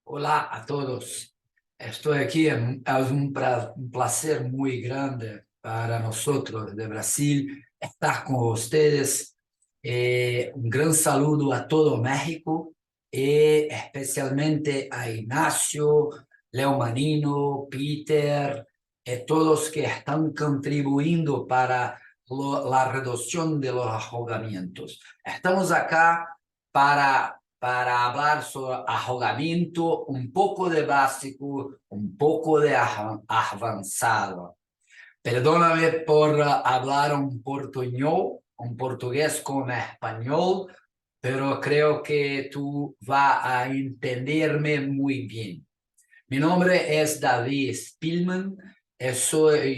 Hola a todos. Estoy aquí, es un placer muy grande para nosotros de Brasil estar con ustedes. Un gran saludo a todo México y especialmente a Ignacio, Leo Manino, Peter, todos que están contribuyendo para la reducción de los ahogamientos. Estamos acá para hablar sobre ahogamiento, un poco de básico, un poco de avanzado. Perdóname por hablar un portugués con español, pero creo que tú vas a entenderme muy bien. Mi nombre es David Spillman.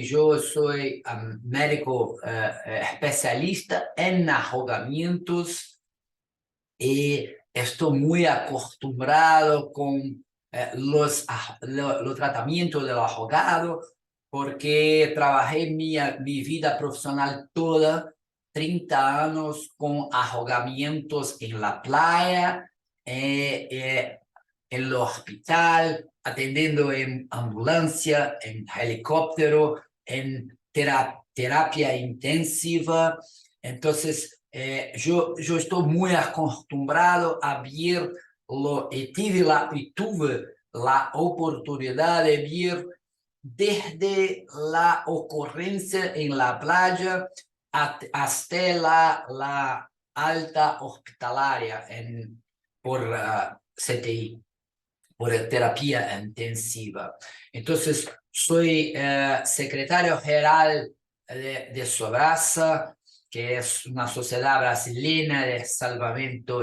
Yo soy médico especialista en ahogamientos y estoy muy acostumbrado con los tratamientos del ahogado porque trabajé mi vida profesional toda, 30 años con ahogamientos en la playa, en el hospital, atendiendo en ambulancia, en helicóptero, en terapia intensiva. Entonces, yo estoy muy acostumbrado a ver y tuve la oportunidad de ver desde la ocurrencia en la playa hasta la alta hospitalaria por CTI, por terapia intensiva. Entonces, soy secretario general de Sobrasa, que es una sociedad brasileña de salvamento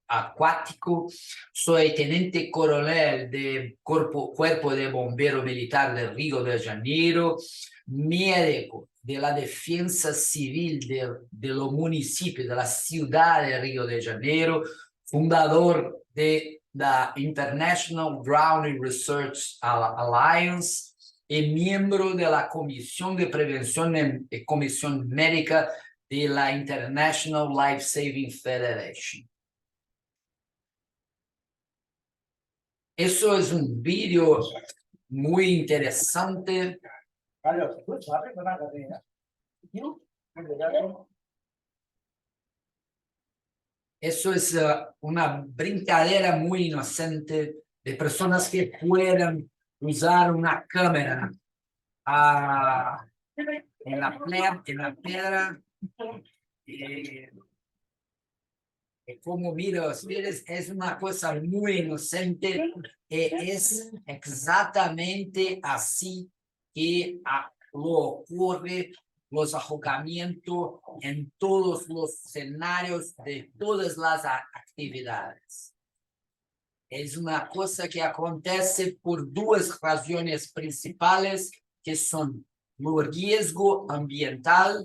acuático. Soy teniente coronel del Cuerpo de Bombero Militar de Río de Janeiro, médico de la defensa civil de los municipios de la ciudad de Río de Janeiro, fundador de la International Drowning Research Alliance y miembro de la Comisión de Prevención y Comisión Médica de la International Life Saving Federation. Eso es un vídeo muy interesante. Eso es una brincadera muy inocente de personas que puedan usar una cámara en la piedra. Como mira, ustedes, es una cosa muy inocente. Es exactamente así que lo ocurre los ahogamientos en todos los escenarios de todas las actividades. Es una cosa que acontece por dos razones principales, que son el riesgo ambiental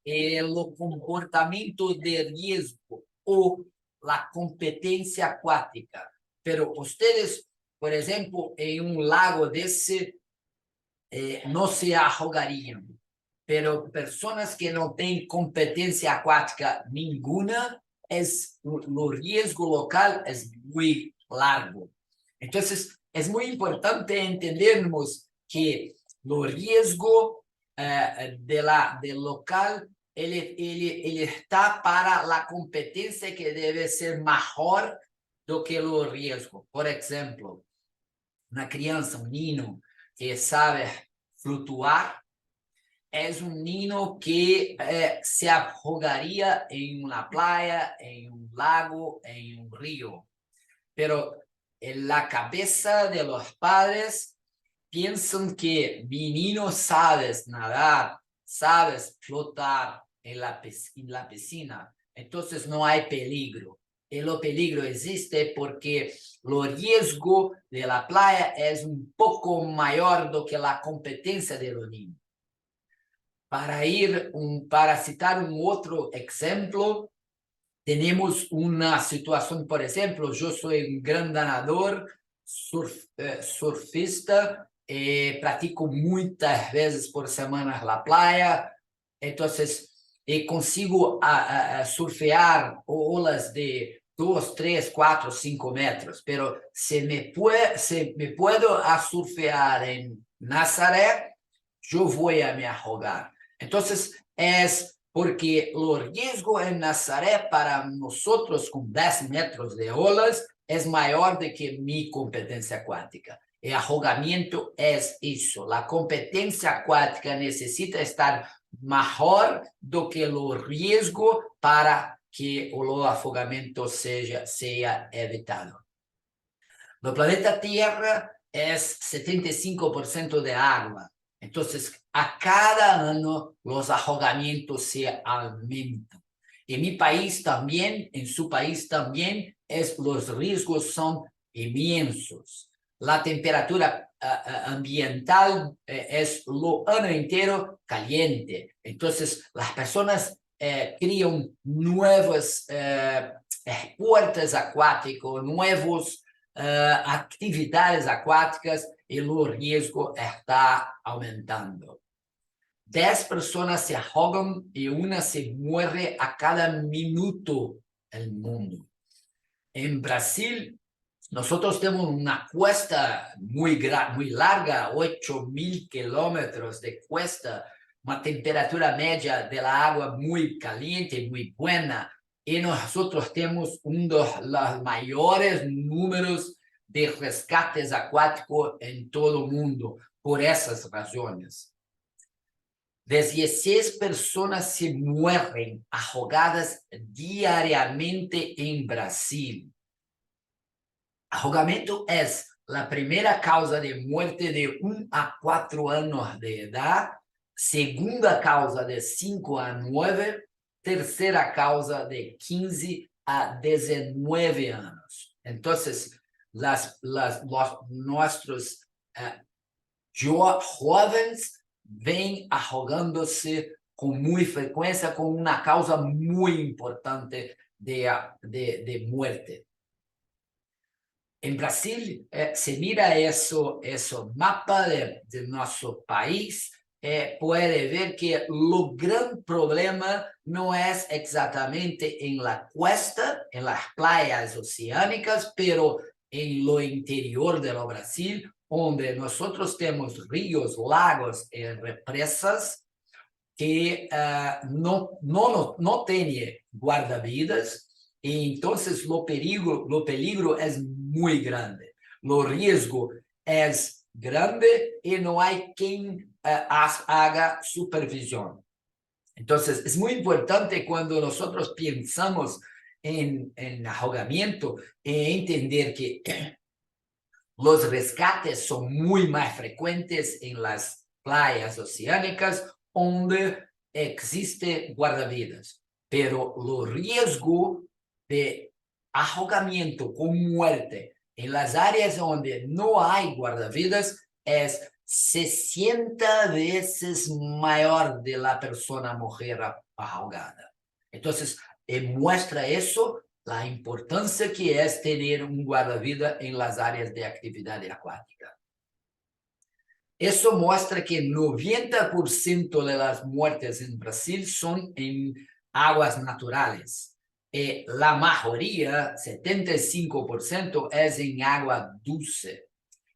y el comportamiento de riesgo o la competencia acuática. Pero ustedes, por ejemplo, en un lago de ese, no se ahogarían. Pero personas que no tienen competencia acuática ninguna, el riesgo local es muy largo. Entonces, es muy importante entendernos que el riesgo del local ele está para la competencia que debe ser mejor do que el riesgo. Por ejemplo, una criança, un niño que sabe flutuar, es un niño que se ahogaría en una playa, en un lago, en un río. Pero en la cabeza de los padres piensan que mi niño sabes nadar, sabes flotar en la piscina, entonces no hay peligro. Y el peligro existe porque el riesgo de la playa es un poco mayor do que la competencia de los niños. Para citar un otro ejemplo, tenemos una situación, por ejemplo, yo soy un gran nadador, surfista, practico muchas veces por semana la playa, entonces consigo surfear olas de 2, 3, 4, 5 metros, pero se me puedo a surfear en Nazaré, yo voy a me ahogar. Entonces, es porque el riesgo en Nazaré para nosotros con 10 metros de olas es mayor de que mi competencia acuática. El ahogamiento es eso. La competencia acuática necesita estar mejor do que el riesgo para que el afogamento sea evitado. El planeta Tierra es 75% de agua. Entonces, a cada año los ahogamientos se aumentan. En mi país también, en su país también, los riesgos son inmensos. La temperatura ambiental es lo año entero caliente. Entonces, las personas crean nuevos puertos acuáticos, nuevos atividades acuáticas e o risco está aumentando. 10 personas se ahogam e uma se muere a cada minuto no mundo. En Brasil, nosotros tenemos una cuesta muy larga, 8.000 kilómetros de cuesta, una temperatura media de la agua muy caliente, muy buena, y nosotros tenemos uno de los mayores números de rescates acuáticos en todo el mundo, por esas razones. 16 personas se mueren ahogadas diariamente en Brasil. Ahogamento es la primera causa de muerte de 1 a 4 años de edad, segunda causa de 5 a 9, tercera causa de 15 a 19 años. Entonces, nuestros jóvenes ven ahogándose con muy frecuencia, con una causa muy importante de muerte. En Brasil, se mira eso mapa de nuestro país, puede ver que el gran problema no es exactamente en la costa, en las playas oceánicas, pero en lo interior de Brasil, donde nosotros tenemos ríos, lagos y represas que no tienen guardavidas, y entonces lo peligro es muy grande. Lo riesgo es grande y no hay quien haga supervisión. Entonces, es muy importante cuando nosotros pensamos en ahogamiento, entender que los rescates son muy más frecuentes en las playas oceánicas donde existe guardavidas, pero el riesgo de ahogamiento con muerte en las áreas donde no hay guardavidas es 60 veces mayor de la persona mujer ahogada. Entonces, muestra eso la importancia que es tener un guardavidas en las áreas de actividad acuática. Eso muestra que 90% de las muertes en Brasil son en aguas naturales. La mayoría, 75%, es en agua dulce,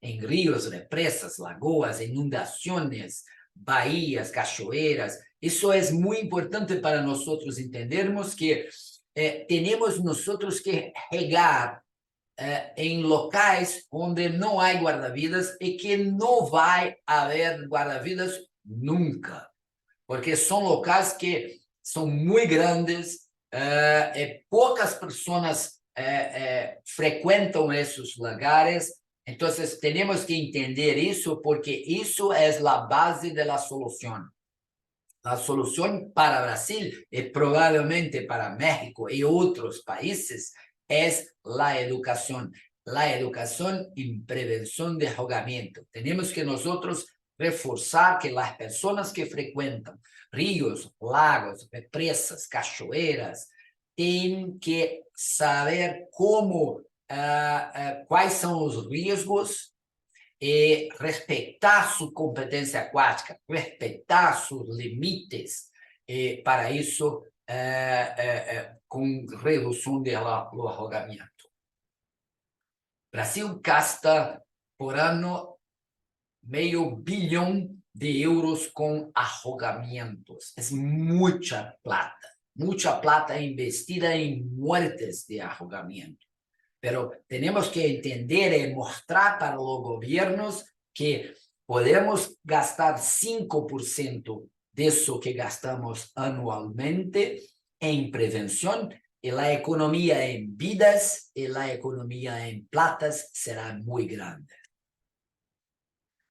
en ríos, represas, lagoas, inundaciones, bahías, cachoeiras. Eso es muy importante para nosotros entendermos que tenemos nosotros que regar em locais onde não há guarda-vidas e que não vai haver guarda-vidas nunca, porque são locais que são muito grandes e poucas pessoas frequentam esses lugares. Então, temos que entender isso, porque isso é a base da solução. A solução para Brasil e provavelmente para México e outros países es la educación en prevención de ahogamiento. Tenemos que nosotros reforzar que las personas que frecuentan ríos, lagos, represas, cachoeiras, tienen que saber cómo, cuáles son los riesgos, respetar su competencia acuática, respetar sus límites. Para eso com redução do arrogamento. Brasil gasta por ano meio bilhão de euros com arrogamientos. É muita plata. Mucha plata investida em muertes de arrogamiento. Pero tenemos que entender y mostrar para los gobiernos que podemos gastar 5% de eso que gastamos anualmente en prevención y la economía en vidas y la economía en platas será muy grande.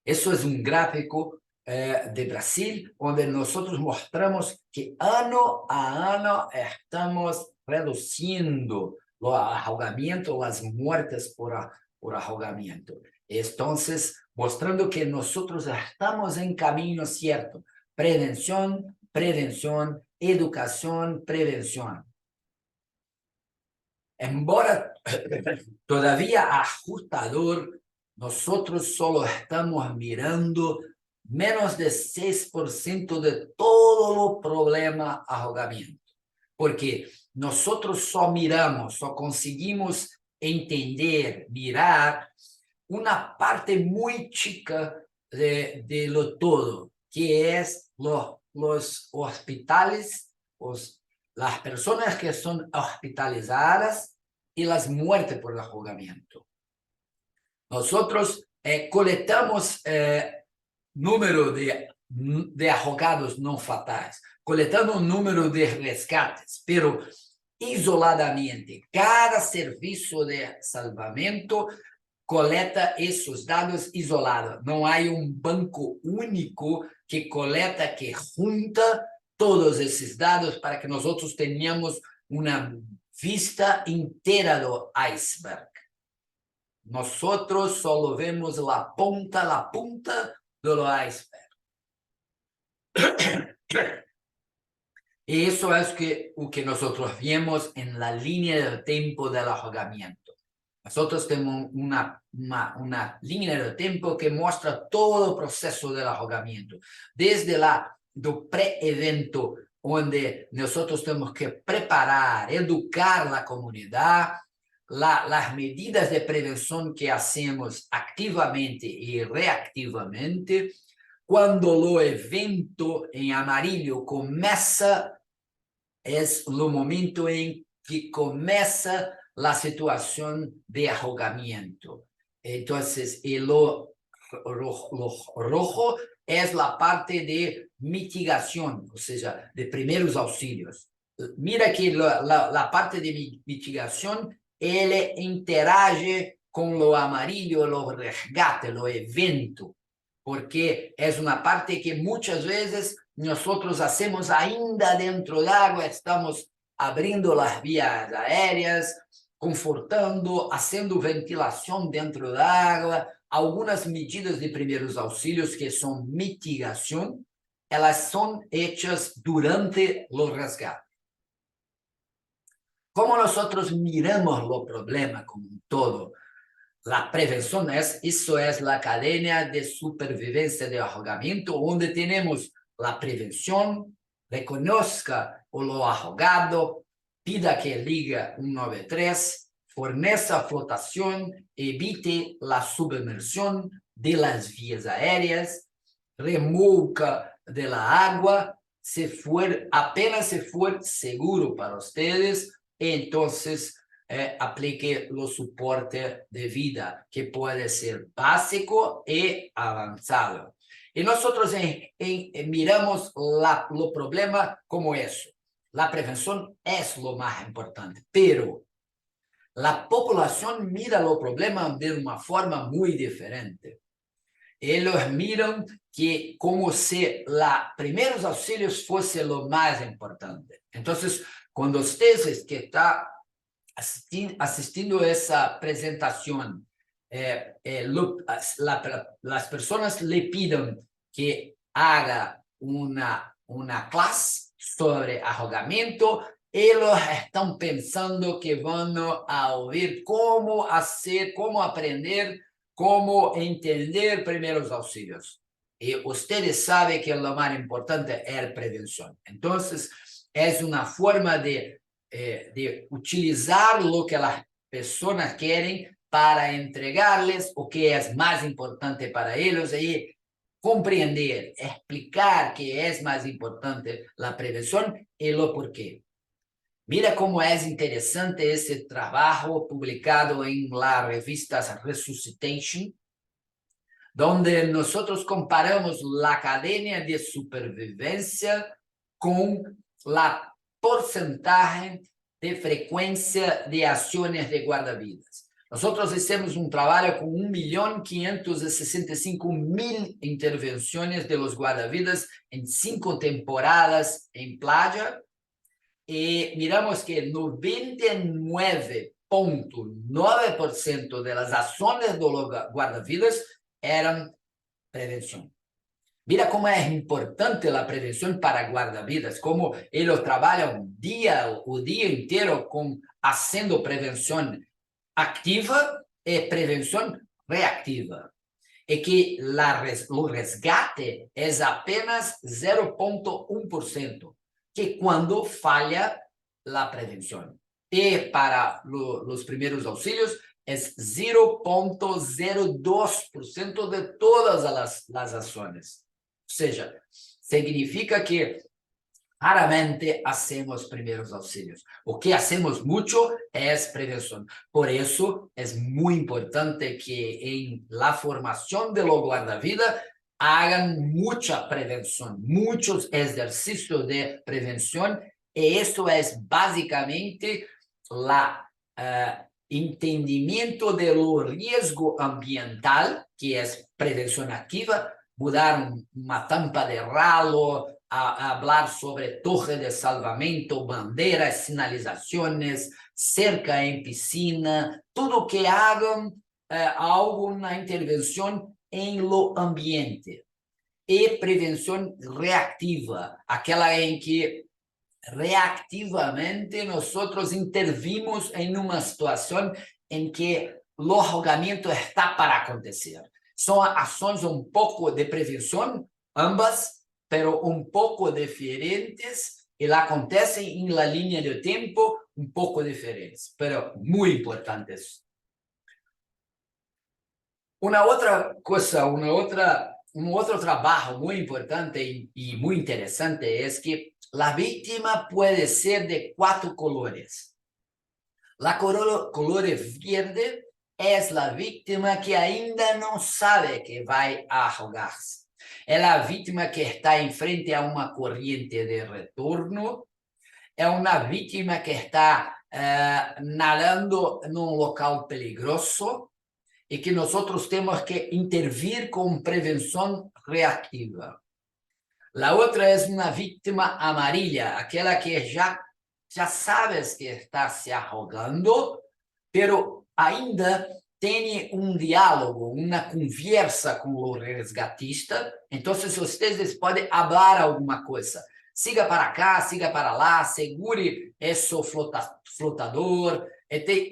Eso es un gráfico de Brasil, donde nosotros mostramos que año a año estamos reduciendo los ahogamientos, las muertes por ahogamiento. Entonces, mostrando que nosotros estamos en camino cierto. Prevención, prevención, educación, prevención. Embora todavía ajustador, nosotros solo estamos mirando menos de 6% de todo el problema ahogamiento. Porque nosotros só miramos, só conseguimos entender, mirar una parte muy chica de lo todo, que es los hospitales, las personas que son hospitalizadas y las muertes por ahogamiento. Nosotros coletamos número de ahogados no fatales, coletando un número de rescates, pero isoladamente, cada servicio de salvamento coleta esos dados isolados. No hay un banco único que coleta, que junta todos esos dados para que nosotros tengamos una vista entera del iceberg. Nosotros solo vemos la punta del iceberg. Y eso es lo que nosotros vemos en la línea del tiempo del ahogamiento. Nosotros tenemos una línea del tiempo que muestra todo el proceso del ahogamiento, desde el pre-evento, donde nosotros tenemos que preparar, educar la comunidad, las medidas de prevención que hacemos activamente y reactivamente. Cuando el evento en amarillo comienza, es el momento en que comienza la situación de ahogamiento. Entonces, lo rojo es la parte de mitigación, o sea, de primeros auxilios. Mira que la parte de mitigación, él interage con lo amarillo, lo resgate, lo evento, porque es una parte que muchas veces nosotros hacemos ainda dentro del agua, estamos abriendo las vías aéreas, confortando, haciendo ventilación dentro del agua, algunas medidas de primeros auxilios que son mitigación, elas son hechas durante los resgates. Como nosotros miramos los problemas como un todo, la prevención eso es la cadena de supervivencia de ahogamiento, donde tenemos la prevención, reconozca lo ahogado, pida que liga 193, fornezca flotación, evite la submersión de las vías aéreas, remolca de la agua, apenas se fue seguro para ustedes, entonces aplique los soporte de vida, que puede ser básico y avanzado. Y nosotros miramos lo problema como eso. La prevención es lo más importante, pero la población mira lo problema de una forma muy diferente. Ellos miran que como si los primeros auxilios fuese lo más importante. Entonces, cuando ustedes que están asistindo a esa presentación, las personas le piden que haga una clase sobre ahogamiento, ellos están pensando que van a oír cómo hacer, cómo aprender, cómo entender primeros auxilios. Y ustedes saben que lo más importante es la prevención. Entonces, es una forma de utilizar lo que las personas quieren para entregarles o que es más importante para ellos y comprender, explicar que es más importante la prevención y lo por qué. Mira cómo es interesante ese trabajo publicado en la revista Resuscitation, donde nosotros comparamos la cadena de supervivencia con la porcentaje de frecuencia de acciones de guardavidas. Nosotros hicimos un trabajo con 1.565.000 intervenciones de los guardavidas en 5 temporadas en playa y miramos que 99.9% de las acciones de los guardavidas eran prevención. Mira cómo es importante la prevención para guardavidas, como ellos trabajan o día entero haciendo prevención activa y prevención reactiva. Y que el resgate es apenas 0.1%, que cuando falla la prevención. Y para los primeros auxilios es 0.02% de todas las acciones. O sea, significa que raramente hacemos primeros auxilios. O que hacemos mucho es prevención. Por eso es muy importante que en la formación de los guardavidas hagan mucha prevención, muchos ejercicios de prevención. Y esto es básicamente la entendimiento del riesgo ambiental, que es prevención activa, mudar una tampa de ralo, a hablar sobre torre de salvamento, banderas, sinalizaciones, cerca en piscina, todo que hagan alguna intervención en lo ambiente. Y prevención reactiva, aquella en que reactivamente nosotros intervimos en una situación en que el ahogamiento está para acontecer. Son acciones un poco de prevención, ambas, pero un poco diferentes y acontecen en la línea de tiempo un poco diferentes, pero muy importantes. Una otra cosa, un otro trabajo muy importante y muy interesante es que la víctima puede ser de 4 colores. La color verde es la víctima que ainda no sabe que va a ahogarse. Es la víctima que está enfrente a una corriente de retorno. Es una víctima que está nadando en un local peligroso y que nosotros tenemos que intervenir con prevención reactiva. La otra es una víctima amarilla, aquella que ya sabes que está se ahogando, pero ainda tiene un diálogo, una conversa con el resgatista. Entonces, ustedes pueden hablar alguna cosa. Siga para acá, siga para lá, segure esse flotador.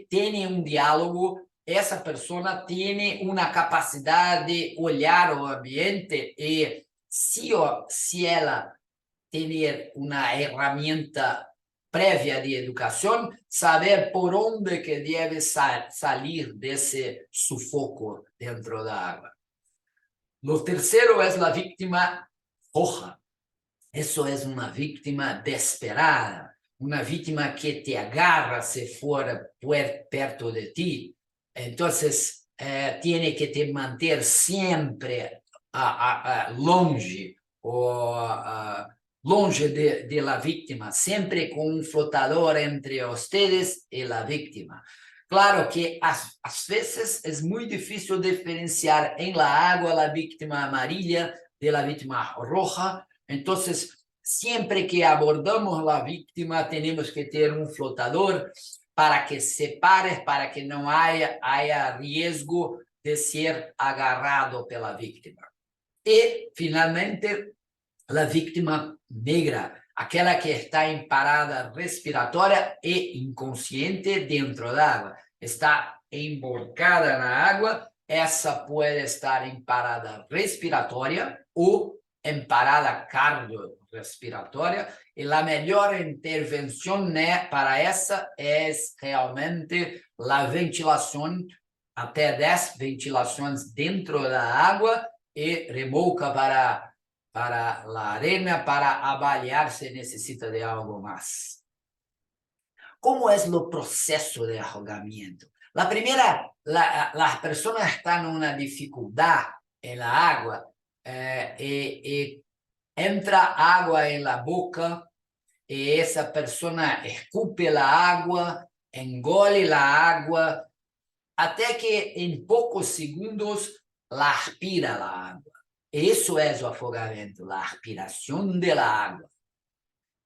Tiene un diálogo. Essa persona tiene una capacidad de olhar o ambiente y si ela tener una herramienta previa de educación, saber por dónde que debe salir de ese sufoco dentro del agua. Lo tercero es la víctima roja. Eso es una víctima desesperada, una víctima que te agarra si fuera perto de ti. Entonces, tiene que te mantener siempre longe longe de la víctima, siempre con un flotador entre ustedes y la víctima. Claro que a veces es muy difícil diferenciar en la agua la víctima amarilla de la víctima roja. Entonces, siempre que abordamos la víctima, tenemos que tener un flotador para que separe, para que no haya riesgo de ser agarrado pela víctima. Y, finalmente, la víctima negra, aquella que está en parada respiratoria e inconsciente dentro del agua. Está embarcada en la agua, esa puede estar en parada respiratoria o en parada cardiorrespiratoria y la mejor intervención para esa es realmente la ventilación, até 10 ventilações dentro da água e remolca para a arena para avaliar se necessita de algo mais. ¿Cómo es el proceso de ahogamiento? La primera, las personas están en una dificultad en la agua y entra agua en la boca y esa persona escupe la agua, engole la agua, hasta que en pocos segundos la aspira la agua. Eso es el afogamiento, la aspiración de la agua.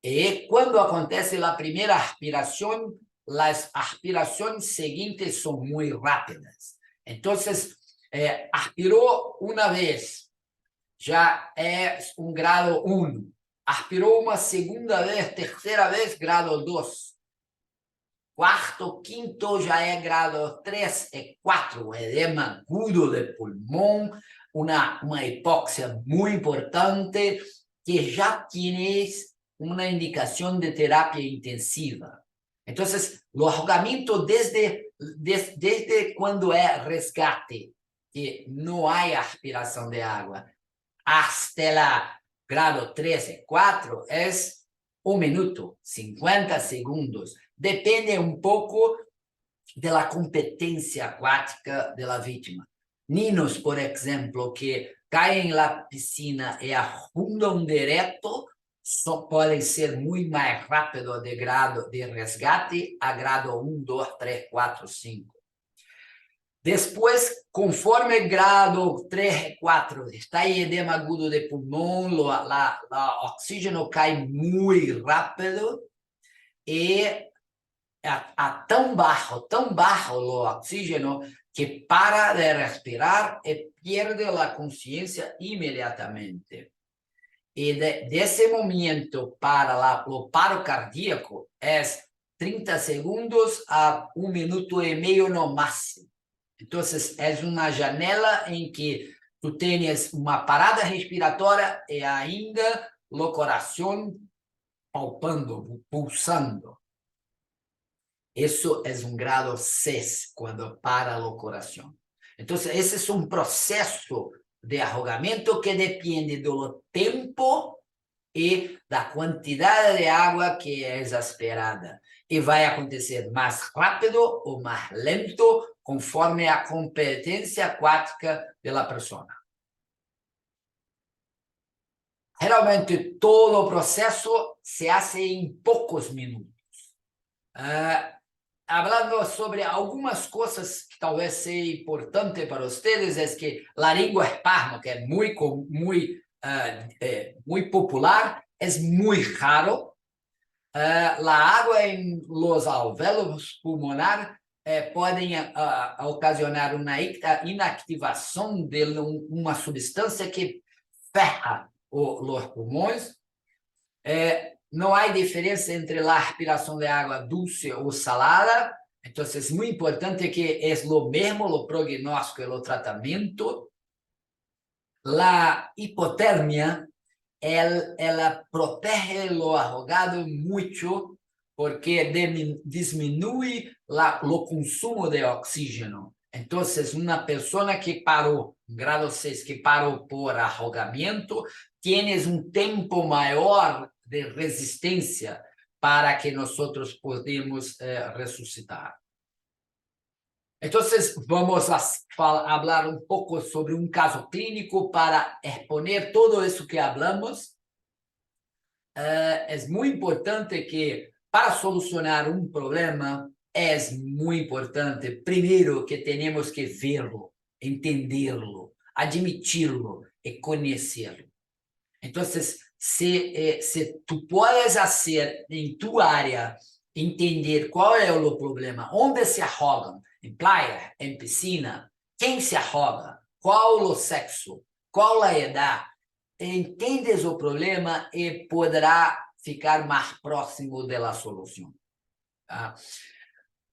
Y cuando acontece la primera aspiración, las aspiraciones siguientes son muy rápidas. Entonces, aspiró una vez, ya es un grado 1. Aspiró una segunda vez, tercera vez, grado 2. Cuarto, quinto, ya es grado 3 y 4. Edema agudo de pulmón, una hipoxia muy importante que ya tienes una indicación de terapia intensiva. Entonces, el ahogamiento desde cuando es rescate, que no hay aspiración de agua, hasta el grado 3 y 4 es 1 minuto, 50 segundos. Depende un poco de la competencia acuática de la víctima. Niños, por ejemplo, que caen en la piscina y afundam directo, podem ser muito mais rápido de grado de resgate a grado 1, 2, 3, 4, 5. Depois, conforme grado 3 e 4, está em edema agudo de pulmão, o oxígeno cai muito rápido e a tão baixo o oxígeno que para de respirar e perde a consciência imediatamente. E desse momento para o paro cardíaco é 30 segundos a 1 minuto e meio no máximo. Então, é uma janela em que tu tens uma parada respiratória e ainda o coração palpando, pulsando. Isso é um grado 6, quando para o coração. Então, esse é um processo de ahogamento que depende do tempo e da quantidade de água que é esperada. E vai acontecer mais rápido ou mais lento, conforme a competência aquática da pessoa. Geralmente, todo o processo se faz em poucos minutos. Hablando sobre algumas coisas que talvez seja importante para vocês, é que a língua esparma, que é muito popular, é muito raro. A água em los alvéolos pulmonares podem ocasionar uma inactivação de uma substância que ferra os pulmões. Não há diferença entre a aspiração de água dulce ou salada. Então, é muito importante que é o mesmo o prognóstico e o tratamento. A hipotermia, ela protege o ahogado muito porque diminui o consumo de oxígeno. Então, uma pessoa que parou, grado 6, que parou por ahogamento, tienes um tempo maior de resistência para que nós podemos ressuscitar. Então, vamos falar um pouco sobre um caso clínico para exponer tudo isso que falamos. É muito importante que, para solucionar um problema, é muito importante, primeiro, que temos que verlo, entendê-lo, admiti-lo e conhecê-lo. Então, se tu podes fazer em tua área, entender qual é o problema, onde se ahogam, em praia, em piscina, quem se ahoga, qual o sexo, qual a idade, entendes o problema e poderá ficar mais próximo da solução.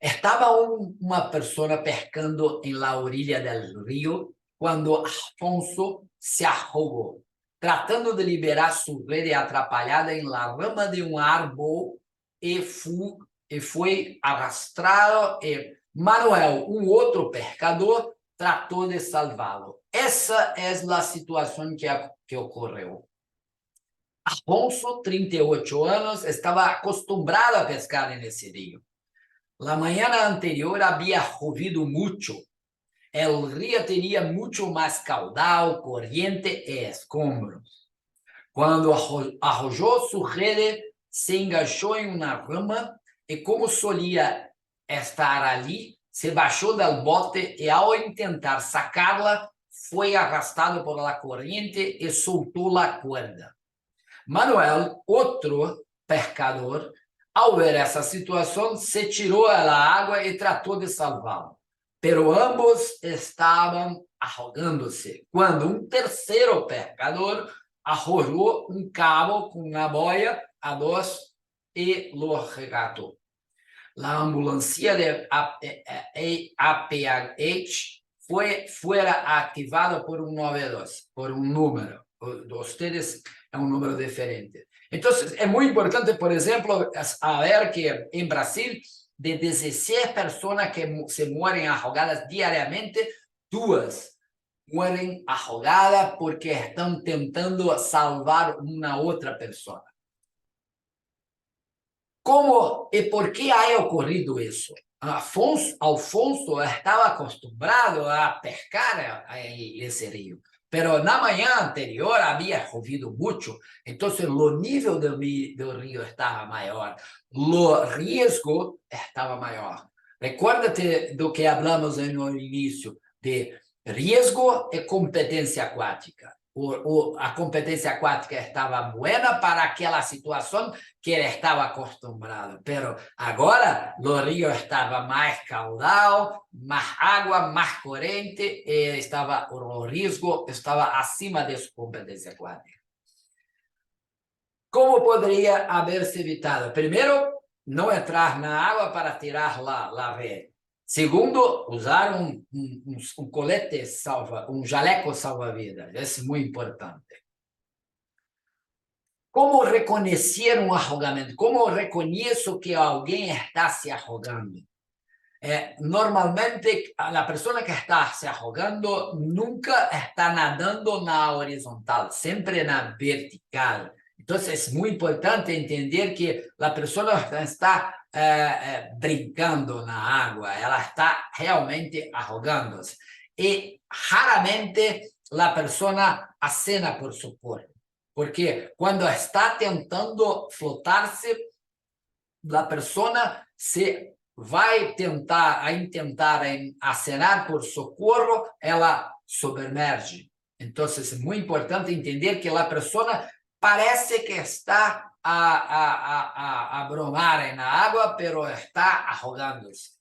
Estava uma pessoa pescando em la orilla del río quando Afonso se ahogou. tratando de liberar su red atrapalhada en la rama de un árbol y fue arrastrado. Manuel, un otro pescador, trató de salvarlo. Esa es la situación que ocurrió. Afonso, 38 años, estaba acostumbrado a pescar en ese río. La mañana anterior había llovido mucho. El río tenía mucho más caudal, corriente y escombros. Cuando arrojó su red, se enganchó en una rama y, como solía estar allí, se bajó del bote y, al intentar sacarla, fue arrastrado por la corriente y soltó la cuerda. Manuel, otro pescador, al ver esa situación, se tiró a la agua y trató de salvarlo. Pero ambos estaban ahogándose cuando un tercero pescador arrojó un cabo con una boya a dos y lo rescató. La ambulancia de APH fuera activada por un 92, por un número. Ustedes é um número diferente. Então, é muito importante, por exemplo, saber que em Brasil, de 16 pessoas que se morem ahogadas diariamente, 2 morem ahogadas porque estão tentando salvar uma outra pessoa. Como e por que ha ocorrido isso? Alfonso estava acostumado a pescar esse rio. Pero na manhã anterior havia chovido muito, então o nível do rio estava maior, o risco estava maior. Recuerda-te do que falamos no início, de risco e competência aquática. A competência aquática estava boa para aquela situação que ele estava acostumado, pero agora o rio estava mais caudal, mais água, mais corrente, e o risco estava acima de sua competência aquática. Como poderia haver-se evitado? Primeiro, não entrar na água para tirar a rede. Segundo, usar um colete um jaleco salva-vidas. Isso é muito importante. Como reconhecer um ahogamento? Como reconheço que alguém está se ahogando? Normalmente, a pessoa que está se ahogando nunca está nadando na horizontal, sempre na vertical. Então, é muito importante entender que a pessoa está brincando na água, ela está realmente ahogando-se. E raramente a pessoa acena por socorro, porque quando está tentando flotar-se, a pessoa se vai intentar acenar por socorro, ela submerge. Então, é muito importante entender que a pessoa parece que está a bromar na água, pero está ahogando-se.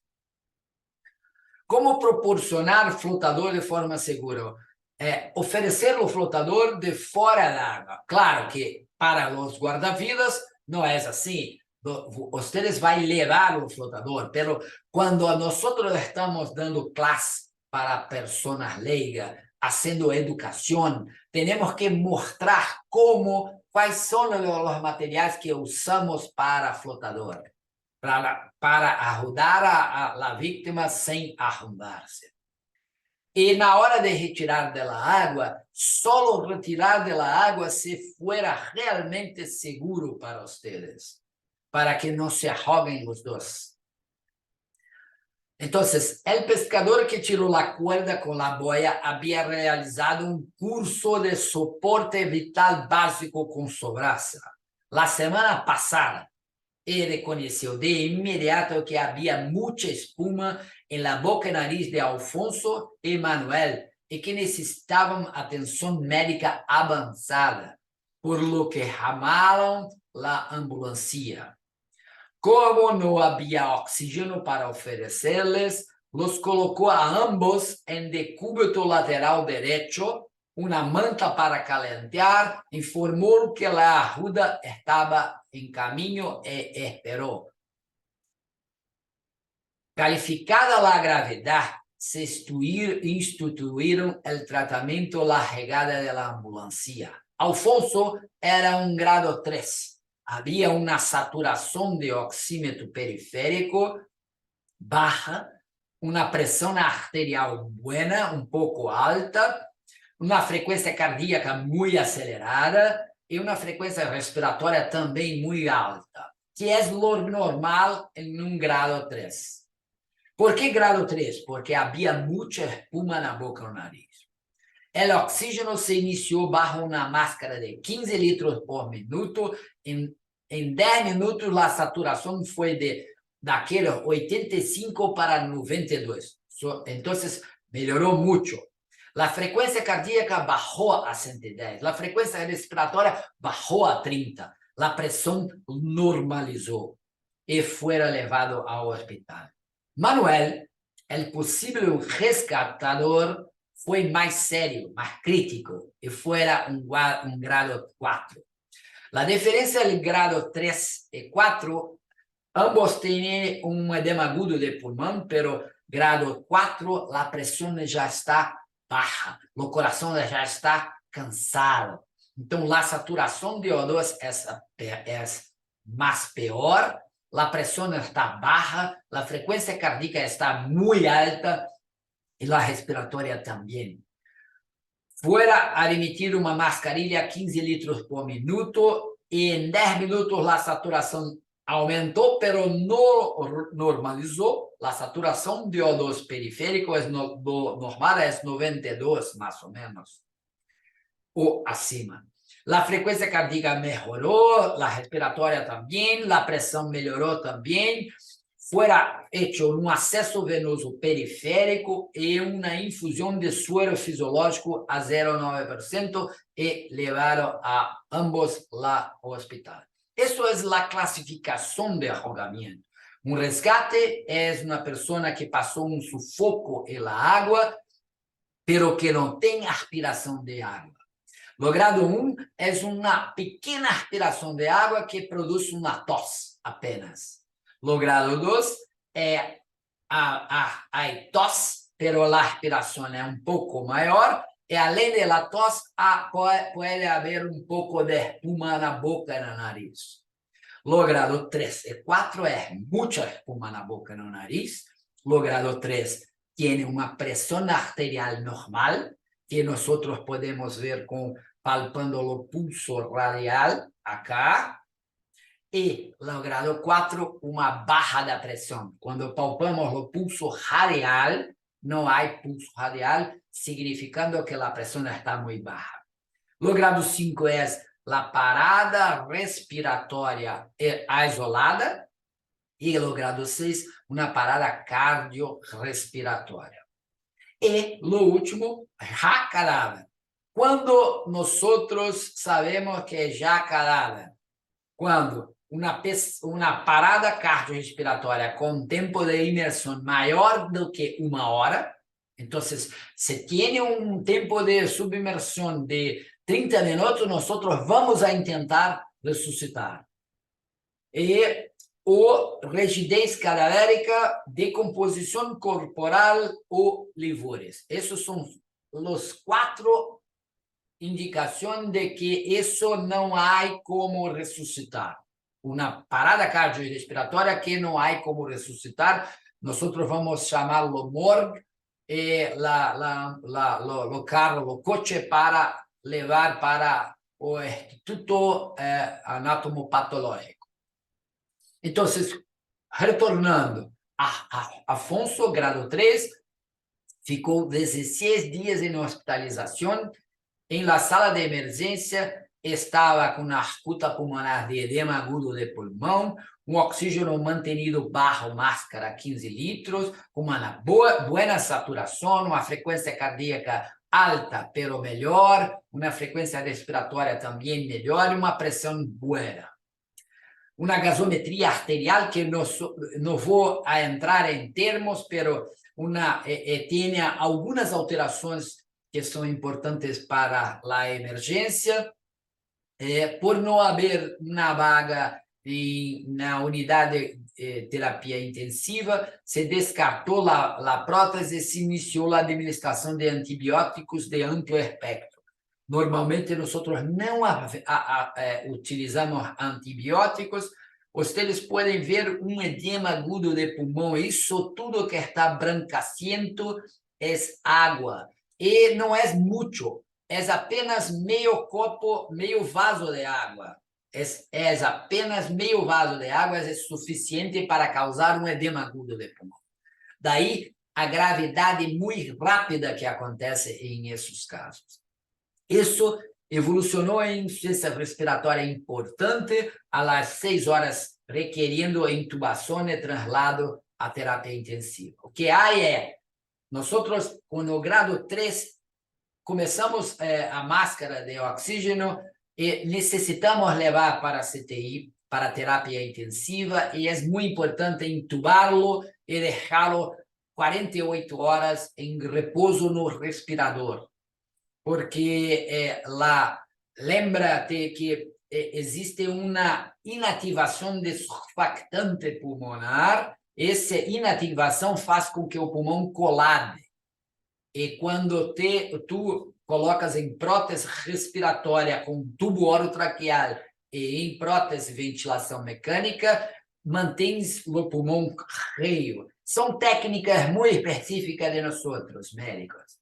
Como proporcionar flotador de forma segura? Oferecer o flotador de fora da água. Claro que para os guarda-vidas não é assim. Ustedes vão levar o flotador, pero quando nós estamos dando classe para pessoas leigas, fazendo educação, temos que mostrar quais são os materiais que usamos para flotador, para ajudar a vítima sem afundar-se. E na hora de retirar da água, só retirar da água se for realmente seguro para vocês, para que não se ahoguem os dois. Então, o pescador que tirou a cuerda com a boia havia realizado um curso de soporte vital básico com su braça la semana passada e reconheceu de imediato que havia muita espuma em la boca e nariz de Alfonso e Manuel e que necessitavam atenção médica avançada, por lo que chamaram a ambulância. Como não havia oxígeno para oferecer-les, los colocou a ambos em decúbito lateral direito, uma manta para calentar, informou que a ajuda estava em caminho e esperou. Calificada a gravidade, se instituíram o tratamento, a chegada da ambulância. Alfonso era um grado 3. Havia uma saturação de oxímetro periférico baixa, uma pressão arterial buena, um pouco alta, uma frequência cardíaca muito acelerada e uma frequência respiratória também muito alta, que é normal em um grado 3. Por que grado 3? Porque havia muita espuma na boca e no nariz. O oxígeno se iniciou bajo uma máscara de 15 litros por minuto. Em 10 minutos, a saturação foi daquele 85 para 92. Então, melhorou muito. A frequência cardíaca bajou a 110. A frequência respiratória bajou a 30. A pressão normalizou e foi levado ao hospital. Manuel, o possível resgatador, foi mais sério, mais crítico, e foi um grado 4. A diferença entre grado 3 e 4, ambos têm um edema agudo de pulmão, pero grado 4, a pressão já está baixa, o coração já está cansado. Então, a saturação de O2 é mais pior, a pressão está baixa, a frequência cardíaca está muito alta e a respiratória também. Foi admitido uma mascarilha 15 litros por minuto e em 10 minutos a saturação aumentou, pero não normalizou. A saturação de O2 periférico normal é 92, mais ou menos, ou acima. A frequência cardíaca melhorou, a respiratória também, a pressão melhorou também. Foi feito um acesso venoso periférico e uma infusão de suero fisiológico a 0,9% e levaram a ambos ao hospital. Isso é a classificação de ahogamento. Um resgate é uma pessoa que passou um sufoco na água, pero que não tem aspiração de água. O grado 1 é uma pequena aspiração de água que produz uma tosse apenas. O grado 2 é a tosse, pero a aspiração é um pouco maior, e além da tosse, pode haver um pouco de espuma na boca e no nariz. O grado 3 e 4 é muita espuma na boca e no nariz. O grado 3 tem uma pressão arterial normal, que nós podemos ver palpando o pulso radial, acá. E o grado 4, uma baixa da pressão. Quando palpamos o pulso radial, não há pulso radial, significando que a pressão está muito baixa. O grado 5 é a parada respiratória isolada. E o grado 6, uma parada cardiorrespiratória. E, o último, já cadáver. Quando nós sabemos que já cadáver? Quando uma parada cardiorrespiratória com tempo de imersão maior do que 1 hora, então, se tem um tempo de submersão de 30 minutos, nós vamos tentar ressuscitar. E rigidez cadavérica, decomposição corporal ou livores. Esses são os 4 indicações de que isso não há como ressuscitar. Uma parada cardiorrespiratória que não há como ressuscitar, nós vamos chamá-lo morgue e o carro, o coche para levar para o Instituto Anatomopatológico. Então, retornando, Afonso, grado 3, ficou 16 dias em hospitalização. Em la sala de emergência, estava com uma escuta pulmonar de edema agudo de pulmão, um oxígeno mantenido baixo, máscara 15 litros, com uma boa saturação, uma frequência cardíaca alta, pero melhor, uma frequência respiratória também melhor e uma pressão boa. Uma gasometria arterial que não vou entrar em termos, pero tem algumas alterações que são importantes para a emergência. Por não haver uma vaga na unidade de terapia intensiva, se descartou a prótese e se iniciou a administração de antibióticos de amplo espectro. Normalmente, nós não utilizamos antibióticos. Vocês podem ver um edema agudo de pulmão. Isso tudo que está branquecendo é água. E não é muito, é apenas meio copo, meio vaso de água. É apenas meio vaso de água, é suficiente para causar um edema agudo de pulmão. Daí, a gravidade muito rápida que acontece em esses casos. Isso evolucionou em insuficiência respiratória importante às 6 horas, requerindo intubação e traslado à terapia intensiva. O que há nós, com o grado 3, começamos a máscara de oxígeno e necessitamos levar para a CTI, para a terapia intensiva, e é muito importante intubá-lo e deixá-lo 48 horas em repouso no respirador. Porque lembra-te que existe uma inativação de surfactante pulmonar. Essa inativação faz com que o pulmão colade. E quando tu colocas em prótese respiratória com tubo orotraqueal e em prótese de ventilação mecânica, mantens o pulmão cheio. São técnicas muito específicas de nós outros médicos.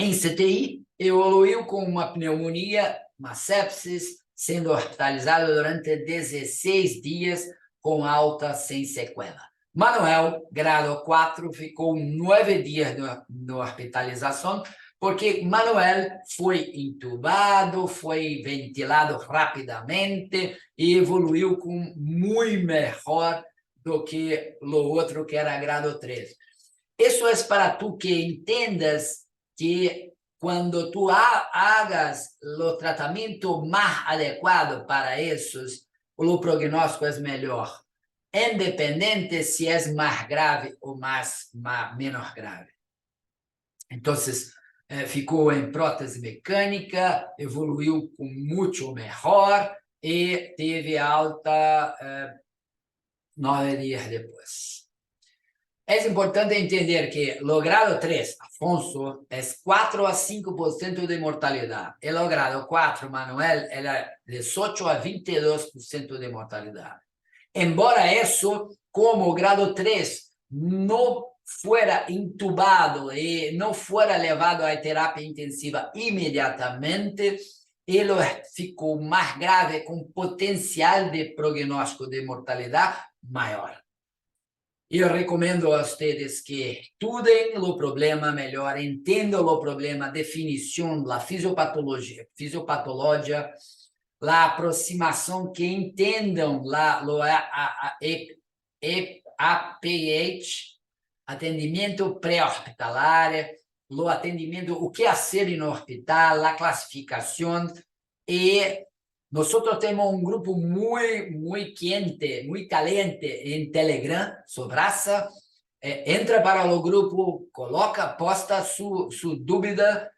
Em CTI, evoluiu com uma pneumonia, uma sepsis, sendo hospitalizado durante 16 dias com alta sem sequela. Manuel, grado 4, ficou 9 dias na hospitalização, porque Manuel foi intubado, foi ventilado rapidamente e evoluiu com muito melhor do que o outro, que era grado 3. Isso é para tu que entendas que quando tu hagas o tratamento mais adequado para esses, o prognóstico é melhor, independente se é mais grave ou menos grave. Então, ficou em prótese mecânica, evoluiu com muito melhor e teve alta 9 dias depois. É importante entender que o grado 3, Afonso, é 4 a 5% de mortalidade. E o grado 4, Manuel, é 18 a 22% de mortalidade. Embora isso, como o grado 3 não fuera intubado e não fuera levado à terapia intensiva imediatamente, ele ficou mais grave, com potencial de prognóstico de mortalidade maior. Eu recomendo a vocês que estudem o problema melhor, entendam o problema, definição, a fisiopatologia, a aproximação, que entendam a APH, atendimento pré-hospitalar, o atendimento, o que fazer no hospital, a classificação. E nós temos um grupo muito quente, muito caliente em Telegram sobre isso. Entra para o grupo, posta sua dúvida.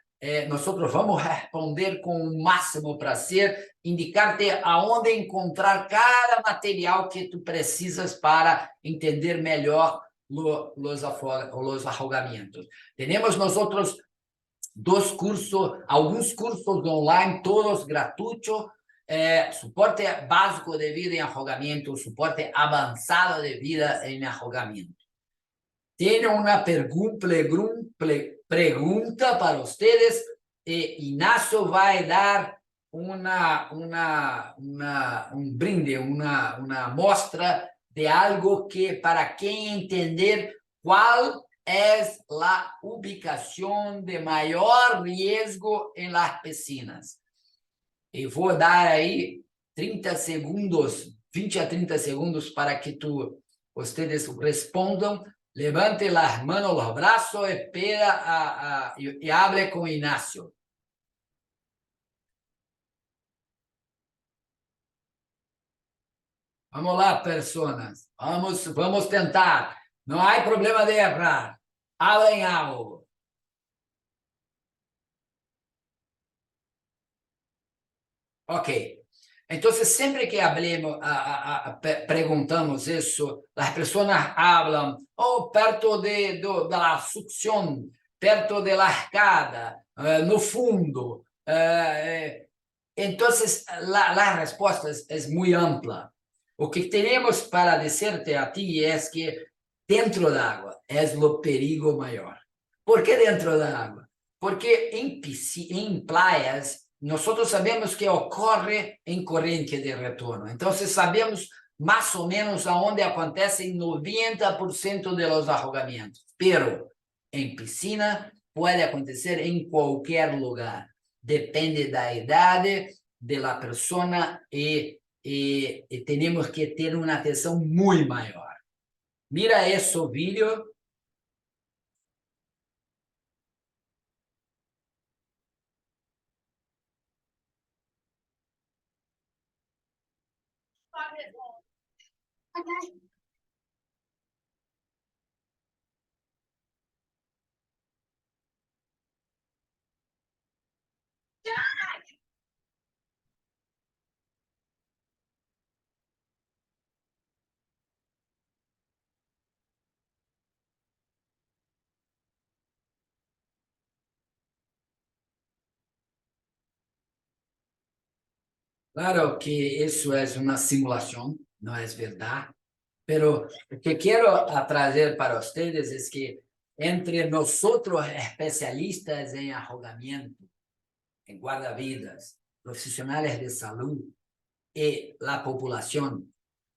Nós vamos responder com o máximo prazer, indicar-te aonde encontrar cada material que tu precisas para entender melhor os afogamentos. Temos nós alguns cursos online, todos gratuitos. Suporte básico de vida em afogamento, suporte avançado de vida em afogamento. Tenho uma pergunta para vocês, e Inácio vai dar um brinde, uma mostra de algo que, para quem entender qual é a ubicação de maior risco em las piscinas. E vou dar aí 30 segundos, 20 a 30 segundos para que vocês respondam. Levante as mãos, os braços e hable com Inácio. Vamos lá, pessoas. Vamos tentar. Não há problema de errar. Hablen algo. Ok. Então, sempre que perguntamos isso, as pessoas falam perto da sucção, perto da arcada, no fundo, Entonces, la respuesta es muy amplia. Lo que tenemos para decirte a ti es que dentro del agua es lo perigo mayor. ¿Por qué dentro del agua? Porque en playas nosotros sabemos que ocurre en corriente de retorno. Entonces sabemos más o menos a dónde acontecen 90% de los ahogamientos. Pero en piscina puede acontecer en cualquier lugar. Depende de la edad de la persona y tenemos que tener una atención muy mayor. Mira eso vídeo. Claro que eso es una simulación, no es verdad, pero lo que quiero traer para ustedes es que entre nosotros especialistas en ahogamiento, en guardavidas, profesionales de salud y la población,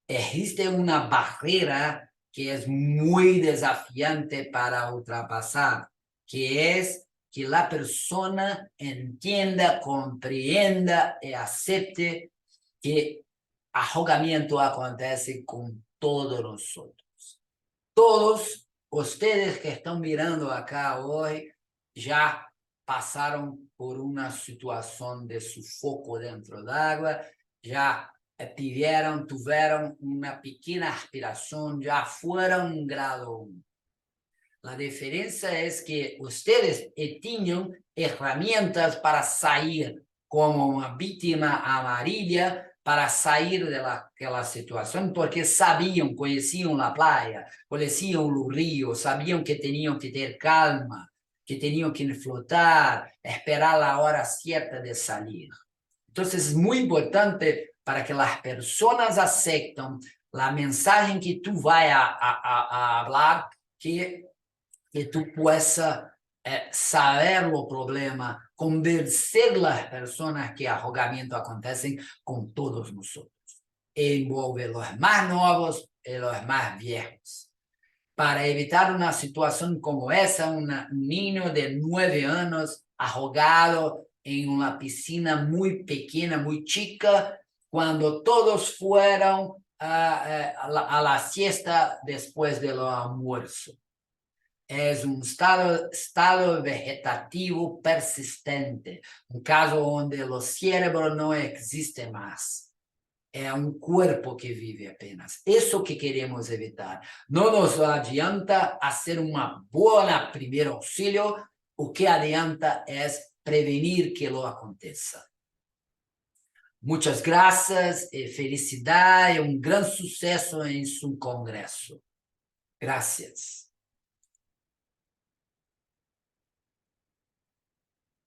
existe una barrera que es muy desafiante para ultrapasar, que es que la persona entienda, comprenda y acepte que ahogamiento acontece con todos nosotros. Todos ustedes que están mirando acá hoy ya pasaron por una situación de sufoco dentro del agua, ya tuvieron una pequeña aspiración, ya fueron un grado 1. La diferencia es que ustedes tenían herramientas para salir como una víctima amarilla, para salir de aquella situación, porque sabían, conocían la playa, conocían los ríos, sabían que tenían que tener calma, que tenían que flotar, esperar la hora cierta de salir. Entonces es muy importante para que las personas acepten la mensaje que tú vayas a hablar, que tú puedas saber o problema, convencer las personas que ahogamiento acontecen con todos nosotros. Envolve los más nuevos y los más viejos. Para evitar una situación como esa, un niño de 9 años ahogado en una piscina muy pequeña, muy chica, cuando todos fueron a la siesta después del almuerzo. Es un estado vegetativo persistente, un caso donde el cerebro no existe más. Es un cuerpo que vive apenas. Eso que queremos evitar. No nos adianta hacer una buena primer auxilio, o que adianta es prevenir que lo aconteça. Muchas gracias, felicidad y un gran suceso en su congreso. Gracias.